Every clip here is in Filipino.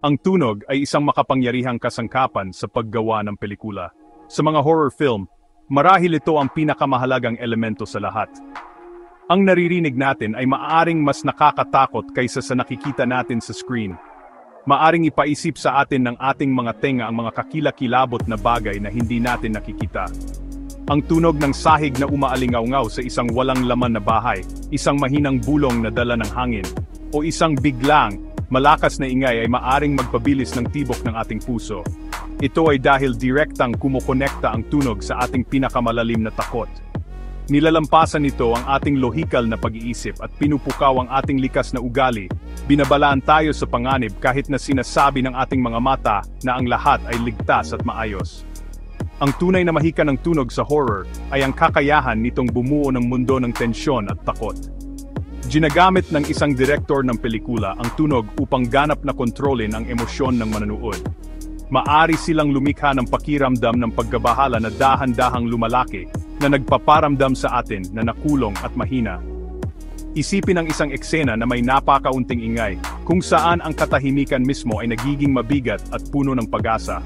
Ang tunog ay isang makapangyarihang kasangkapan sa paggawa ng pelikula. Sa mga horror film, marahil ito ang pinakamahalagang elemento sa lahat. Ang naririnig natin ay maaaring mas nakakatakot kaysa sa nakikita natin sa screen. Maaring ipaisip sa atin ng ating mga tenga ang mga kakilakilabot na bagay na hindi natin nakikita. Ang tunog ng sahig na umaalingaw-ngaw sa isang walang laman na bahay, isang mahinang bulong na dala ng hangin, o isang biglang, malakas na ingay ay maaring magpabilis ng tibok ng ating puso. Ito ay dahil direktang kumukonekta ang tunog sa ating pinakamalalim na takot. Nilalampasan nito ang ating lohikal na pag-iisip at pinupukaw ang ating likas na ugali. Binabalaan tayo sa panganib kahit na sinasabi ng ating mga mata na ang lahat ay ligtas at maayos. Ang tunay na mahika ng tunog sa horror ay ang kakayahan nitong bumuo ng mundo ng tensyon at takot. Ginagamit ng isang direktor ng pelikula ang tunog upang ganap na kontrolin ang emosyon ng manonood. Maari silang lumikha ng pakiramdam ng pagkabahala na dahan-dahang lumalaki na nagpaparamdam sa atin na nakulong at mahina. Isipin ang isang eksena na may napakaunting ingay, kung saan ang katahimikan mismo ay nagiging mabigat at puno ng pag-asa.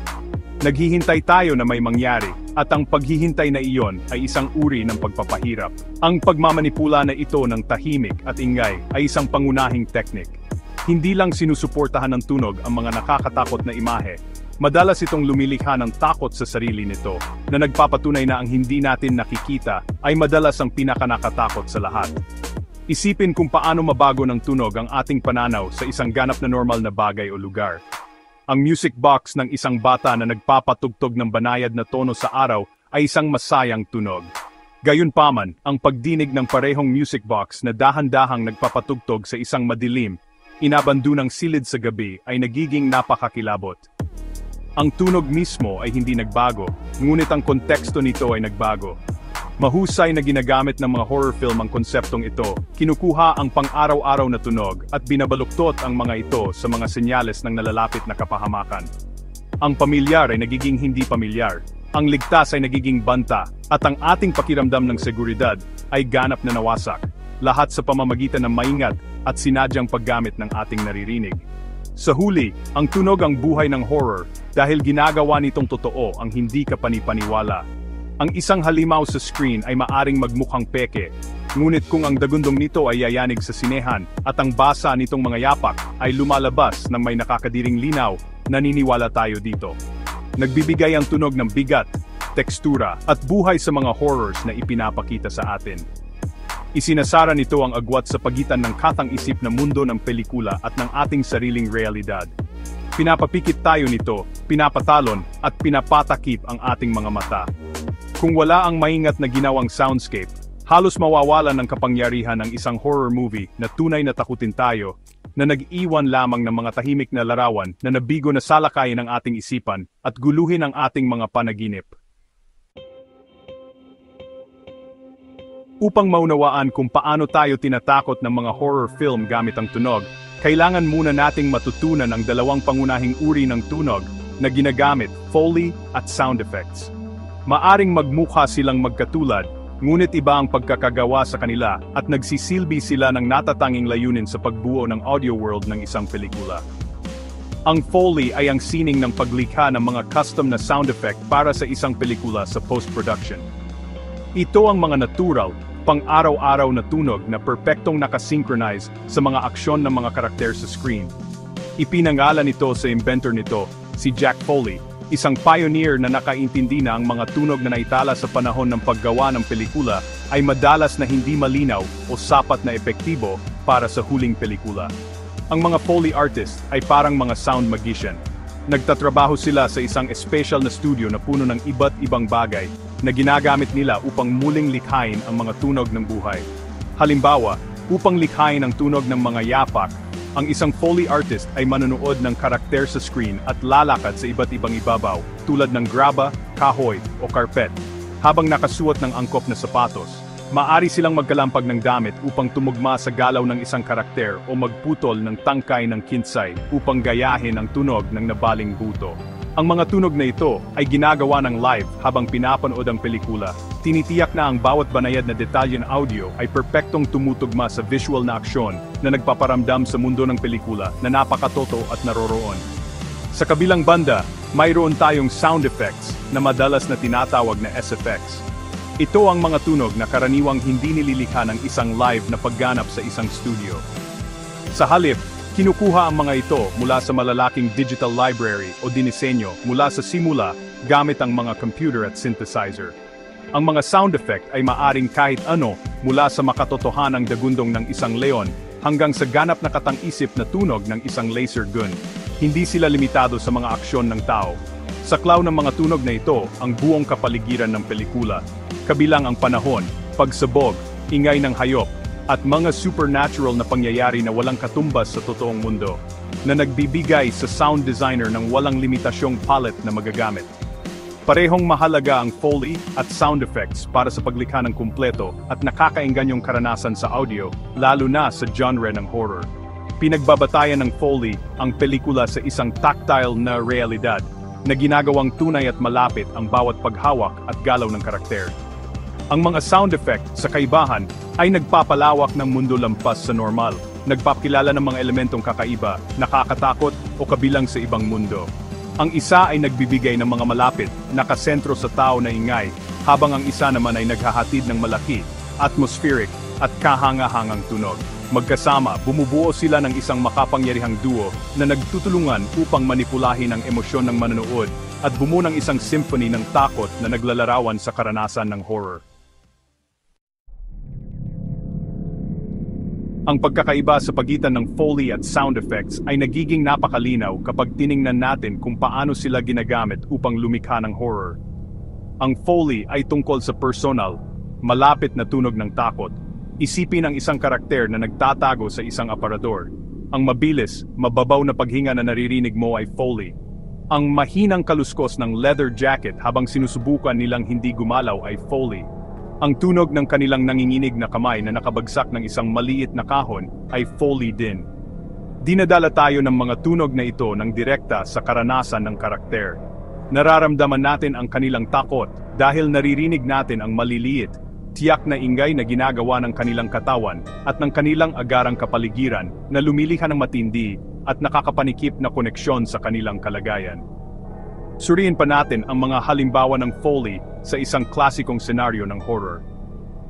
Naghihintay tayo na may mangyari, at ang paghihintay na iyon ay isang uri ng pagpapahirap. Ang pagmamanipula na ito ng tahimik at ingay ay isang pangunahing teknik. Hindi lang sinusuportahan ng tunog ang mga nakakatakot na imahe, madalas itong lumilikha ng takot sa sarili nito, na nagpapatunay na ang hindi natin nakikita ay madalas ang pinakanakatakot sa lahat. Isipin kung paano mabago ng tunog ang ating pananaw sa isang ganap na normal na bagay o lugar. Ang music box ng isang bata na nagpapatugtog ng banayad na tono sa araw ay isang masayang tunog. Gayunpaman, ang pagdinig ng parehong music box na dahan-dahang nagpapatugtog sa isang madilim, inabandunang silid sa gabi ay nagiging napakakilabot. Ang tunog mismo ay hindi nagbago, ngunit ang konteksto nito ay nagbago. Mahusay na ginagamit ng mga horror film ang konseptong ito, kinukuha ang pang-araw-araw na tunog at binabaluktot ang mga ito sa mga senyales ng nalalapit na kapahamakan. Ang pamilyar ay nagiging hindi pamilyar, ang ligtas ay nagiging banta, at ang ating pakiramdam ng seguridad ay ganap na nawasak, lahat sa pamamagitan ng maingat at sinadyang paggamit ng ating naririnig. Sa huli, ang tunog ang buhay ng horror dahil ginagawa nitong totoo ang hindi ka panipaniwala. Ang isang halimaw sa screen ay maaring magmukhang peke, ngunit kung ang dagundong nito ay yayanig sa sinehan at ang basa nitong mga yapak ay lumalabas ng may nakakadiring linaw, naniniwala tayo dito. Nagbibigay ang tunog ng bigat, tekstura, at buhay sa mga horrors na ipinapakita sa atin. Isinasara nito ang agwat sa pagitan ng katang-isip na mundo ng pelikula at ng ating sariling realidad. Pinapapikit tayo nito, pinapatalon, at pinapatakip ang ating mga mata. Kung wala ang maingat na ginawang soundscape, halos mawawalan ng kapangyarihan ng isang horror movie na tunay na takutin tayo, na nag-iwan lamang ng mga tahimik na larawan na nabigo na salakayin ang ating isipan at guluhin ang ating mga panaginip. Upang maunawaan kung paano tayo tinatakot ng mga horror film gamit ang tunog, kailangan muna nating matutunan ang dalawang pangunahing uri ng tunog na ginagamit, Foley at sound effects. Maaring magmukha silang magkatulad, ngunit iba ang pagkakagawa sa kanila at nagsisilbi sila ng natatanging layunin sa pagbuo ng audio world ng isang pelikula. Ang Foley ay ang sining ng paglikha ng mga custom na sound effect para sa isang pelikula sa post-production. Ito ang mga natural, pang-araw-araw na tunog na perpektong nakasynchronize sa mga aksyon ng mga karakter sa screen. Ipinangalan ito sa inventor nito, si Jack Foley, isang pioneer na nakaintindi na ang mga tunog na naitala sa panahon ng paggawa ng pelikula ay madalas na hindi malinaw o sapat na epektibo para sa huling pelikula. Ang mga Foley artist ay parang mga sound magician. Nagtatrabaho sila sa isang special na studio na puno ng iba't ibang bagay na ginagamit nila upang muling likhain ang mga tunog ng buhay. Halimbawa, upang likhain ang tunog ng mga yapak, ang isang Foley artist ay manonood ng karakter sa screen at lalakad sa iba't ibang ibabaw, tulad ng graba, kahoy, o karpet. Habang nakasuot ng angkop na sapatos, maari silang magkalampag ng damit upang tumugma sa galaw ng isang karakter o magputol ng tangkay ng kinsay upang gayahin ang tunog ng nabaling buto. Ang mga tunog na ito ay ginagawa ng live habang pinapanood ang pelikula. Tinitiyak na ang bawat banayad na detalye ng audio ay perpektong tumutugma sa visual na aksyon na nagpaparamdam sa mundo ng pelikula na napakatotoo at naroroon. Sa kabilang banda, mayroon tayong sound effects na madalas na tinatawag na SFX. Ito ang mga tunog na karaniwang hindi nililikha ng isang live na pagganap sa isang studio. Sa halip, kinukuha ang mga ito mula sa malalaking digital library o dinisenyo mula sa simula gamit ang mga computer at synthesizer. Ang mga sound effect ay maaring kahit ano mula sa makatotohanang dagundong ng isang leon hanggang sa ganap na katang-isip na tunog ng isang laser gun. Hindi sila limitado sa mga aksyon ng tao. Sa klaw ng mga tunog na ito ang buong kapaligiran ng pelikula, kabilang ang panahon, pagsabog, ingay ng hayop, at mga supernatural na pangyayari na walang katumbas sa totoong mundo, na nagbibigay sa sound designer ng walang limitasyong palette na magagamit. Parehong mahalaga ang Foley at sound effects para sa paglikha ng kumpleto at nakakaingganyong karanasan sa audio, lalo na sa genre ng horror. Pinagbabatayan ng Foley ang pelikula sa isang tactile na realidad na ginagawang tunay at malapit ang bawat paghawak at galaw ng karakter. Ang mga sound effect sa kaibahan ay nagpapalawak ng mundo lampas sa normal, nagpapakilala ng mga elementong kakaiba, nakakatakot o kabilang sa ibang mundo. Ang isa ay nagbibigay ng mga malapit, nakasentro sa tao na ingay, habang ang isa naman ay naghahatid ng malaki, atmospheric at kahanga-hangang tunog. Magkasama, bumubuo sila ng isang makapangyarihang duo na nagtutulungan upang manipulahin ang emosyon ng manonood at bumuo ng isang symphony ng takot na naglalarawan sa karanasan ng horror. Ang pagkakaiba sa pagitan ng Foley at sound effects ay nagiging napakalinaw kapag tiningnan natin kung paano sila ginagamit upang lumikha ng horror. Ang Foley ay tungkol sa personal, malapit na tunog ng takot. Isipin ang isang karakter na nagtatago sa isang aparador. Ang mabilis, mababaw na paghinga na naririnig mo ay Foley. Ang mahinang kaluskos ng leather jacket habang sinusubukan nilang hindi gumalaw ay Foley. Ang tunog ng kanilang nanginginig na kamay na nakabagsak ng isang maliit na kahon ay Foley din. Dinadala tayo ng mga tunog na ito ng direkta sa karanasan ng karakter. Nararamdaman natin ang kanilang takot dahil naririnig natin ang maliliit, tiyak na ingay na ginagawa ng kanilang katawan at ng kanilang agarang kapaligiran na lumilikha ng matindi at nakakapanikip na koneksyon sa kanilang kalagayan. Suriin pa natin ang mga halimbawa ng Foley sa isang klasikong senaryo ng horror.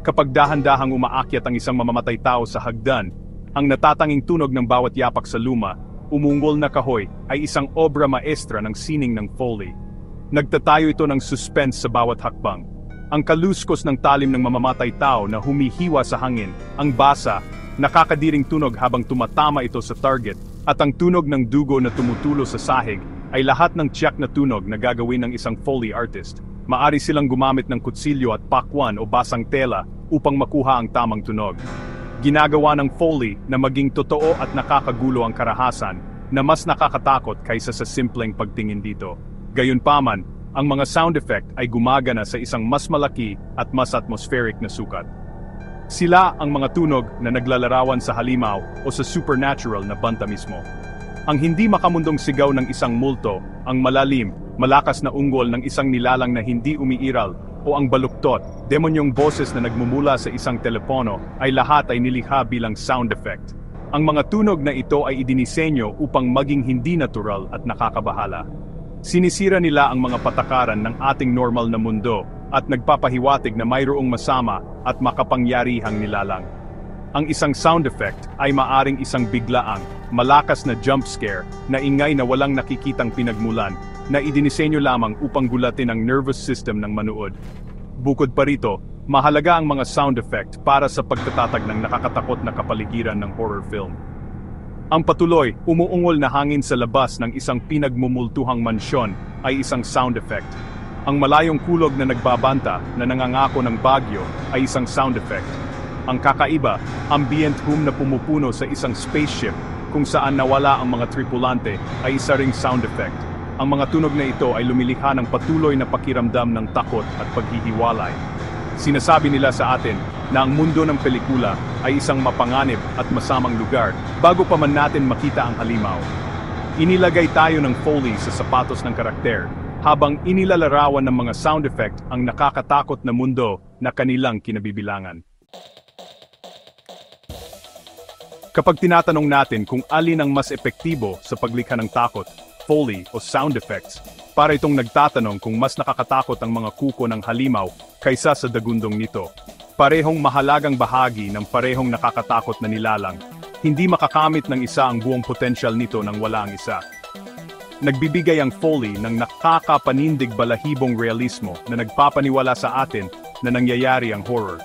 Kapag dahan-dahang umaakyat ang isang mamamatay tao sa hagdan, ang natatanging tunog ng bawat yapak sa luma, umungol na kahoy ay isang obra maestra ng sining ng Foley. Nagtatayo ito ng suspense sa bawat hakbang. Ang kaluskos ng talim ng mamamatay tao na humihiwa sa hangin, ang basa, nakakadiring tunog habang tumatama ito sa target, at ang tunog ng dugo na tumutulo sa sahig, ay lahat ng tiyak na tunog na gagawin ng isang Foley artist. Maari silang gumamit ng kutsilyo at pakwan o basang tela upang makuha ang tamang tunog. Ginagawa ng Foley na maging totoo at nakakagulo ang karahasan, na mas nakakatakot kaysa sa simpleng pagtingin dito. Gayunpaman, ang mga sound effect ay gumagana sa isang mas malaki at mas atmospheric na sukat. Sila ang mga tunog na naglalarawan sa halimaw o sa supernatural na banta mismo. Ang hindi makamundong sigaw ng isang multo, ang malalim, malakas na unggol ng isang nilalang na hindi umiiral, o ang baluktot, demonyong boses na nagmumula sa isang telepono, ay lahat ay nilikha bilang sound effect. Ang mga tunog na ito ay idinisenyo upang maging hindi natural at nakakabahala. Sinisira nila ang mga patakaran ng ating normal na mundo at nagpapahiwatig na mayroong masama at makapangyarihang nilalang. Ang isang sound effect ay maaring isang biglaang, malakas na jump scare na ingay na walang nakikitang pinagmulan na idinisenyo lamang upang gulatin ang nervous system ng manood. Bukod pa rito, mahalaga ang mga sound effect para sa pagtatatag ng nakakatakot na kapaligiran ng horror film. Ang patuloy, umuungol na hangin sa labas ng isang pinagmumultuhang mansyon ay isang sound effect. Ang malayong kulog na nagbabanta na nangangako ng bagyo ay isang sound effect. Ang kakaiba, ambient hum na pumupuno sa isang spaceship kung saan nawala ang mga tripulante ay isa ring sound effect. Ang mga tunog na ito ay lumilikha ng patuloy na pakiramdam ng takot at paghihiwalay. Sinasabi nila sa atin na ang mundo ng pelikula ay isang mapanganib at masamang lugar bago pa man natin makita ang halimaw. Inilagay tayo ng Foley sa sapatos ng karakter habang inilalarawan ng mga sound effect ang nakakatakot na mundo na kanilang kinabibilangan. Kapag tinatanong natin kung alin ang mas epektibo sa paglikha ng takot, Foley o sound effects, para itong nagtatanong kung mas nakakatakot ang mga kuko ng halimaw kaysa sa dagundong nito. Parehong mahalagang bahagi ng parehong nakakatakot na nilalang. Hindi makakamit ng isa ang buong potensyal nito nang wala ang isa. Nagbibigay ang Foley ng nakakapanindig balahibong realismo na nagpapaniwala sa atin na nangyayari ang horror.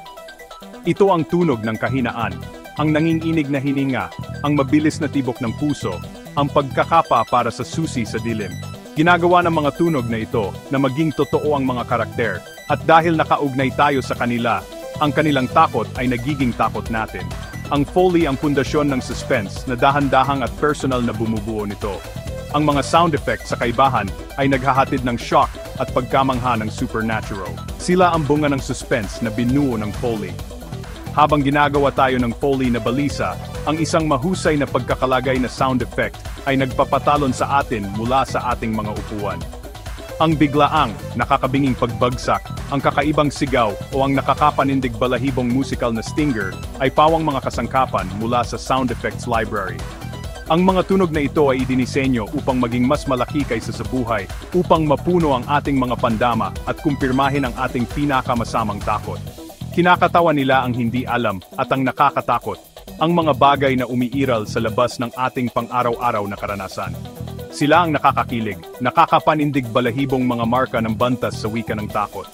Ito ang tunog ng kahinaan, ang nanginginig na hininga, ang mabilis na tibok ng puso, ang pagkakapa para sa susi sa dilim. Ginagawa ng mga tunog na ito na maging totoo ang mga karakter, at dahil nakaugnay tayo sa kanila, ang kanilang takot ay nagiging takot natin. Ang Foley ang pundasyon ng suspense na dahan-dahang at personal na bumubuo nito. Ang mga sound effects sa kaibahan ay naghahatid ng shock at pagkamangha ng supernatural. Sila ang bunga ng suspense na binuo ng Foley. Habang ginagawa tayo ng Foley na balisa, ang isang mahusay na pagkakalagay na sound effect ay nagpapatalon sa atin mula sa ating mga upuan. Ang biglaang, nakakabinging pagbagsak, ang kakaibang sigaw o ang nakakapanindig balahibong musical na stinger ay pawang mga kasangkapan mula sa sound effects library. Ang mga tunog na ito ay idinisenyo upang maging mas malaki kaysa sa buhay, upang mapuno ang ating mga pandama at kumpirmahin ang ating pinakamasamang takot. Kinakatawa nila ang hindi alam at ang nakakatakot, ang mga bagay na umiiral sa labas ng ating pang-araw-araw na karanasan. Sila ang nakakakilig, nakakapanindig balahibong mga marka ng bantas sa wika ng takot.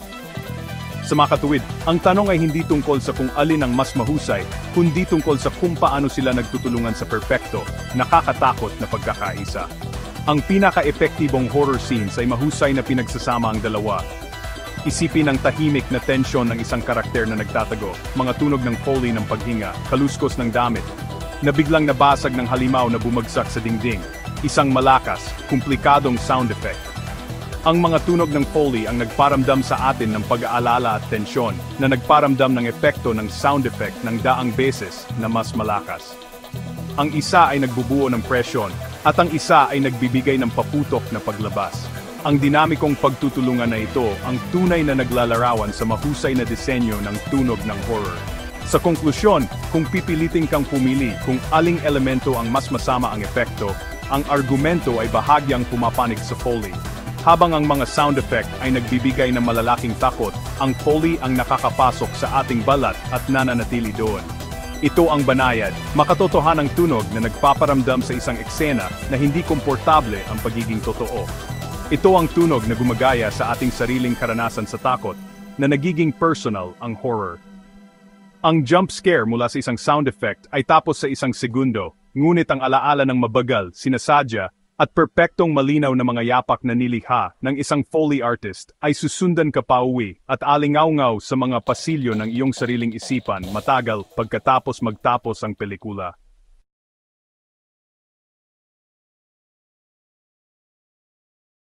Sa mga katuwid, ang tanong ay hindi tungkol sa kung alin ang mas mahusay, kundi tungkol sa kung paano sila nagtutulungan sa perpekto, nakakatakot na pagkakaisa. Ang pinaka-epektibong horror scenes ay mahusay na pinagsasama ang dalawa. Isipin ang tahimik na tensyon ng isang karakter na nagtatago, mga tunog ng Foley ng paghinga, kaluskos ng damit, na biglang nabasag ng halimaw na bumagsak sa dingding, isang malakas, komplikadong sound effect. Ang mga tunog ng Foley ang nagparamdam sa atin ng pag-aalala at tensyon, na nagparamdam ng epekto ng sound effect ng daang beses na mas malakas. Ang isa ay nagbubuo ng presyon, at ang isa ay nagbibigay ng paputok na paglabas. Ang dinamikong pagtutulungan na ito ang tunay na naglalarawan sa mahusay na disenyo ng tunog ng horror. Sa konklusyon, kung pipilitin kang pumili kung aling elemento ang mas masama ang epekto, ang argumento ay bahagyang pumapanig sa Foley. Habang ang mga sound effect ay nagbibigay ng malalaking takot, ang Foley ang nakakapasok sa ating balat at nananatili doon. Ito ang banayad, makatotohanang tunog na nagpaparamdam sa isang eksena na hindi komportable ang pagiging totoo. Ito ang tunog na gumagaya sa ating sariling karanasan sa takot, na nagiging personal ang horror. Ang jump scare mula sa isang sound effect ay tapos sa isang segundo, ngunit ang alaala ng mabagal, sinasadya, at perpektong malinaw na mga yapak na nilikha ng isang Foley artist ay susundan ka pauwi at alingaw-ngaw sa mga pasilyo ng iyong sariling isipan matagal pagkatapos magtapos ang pelikula.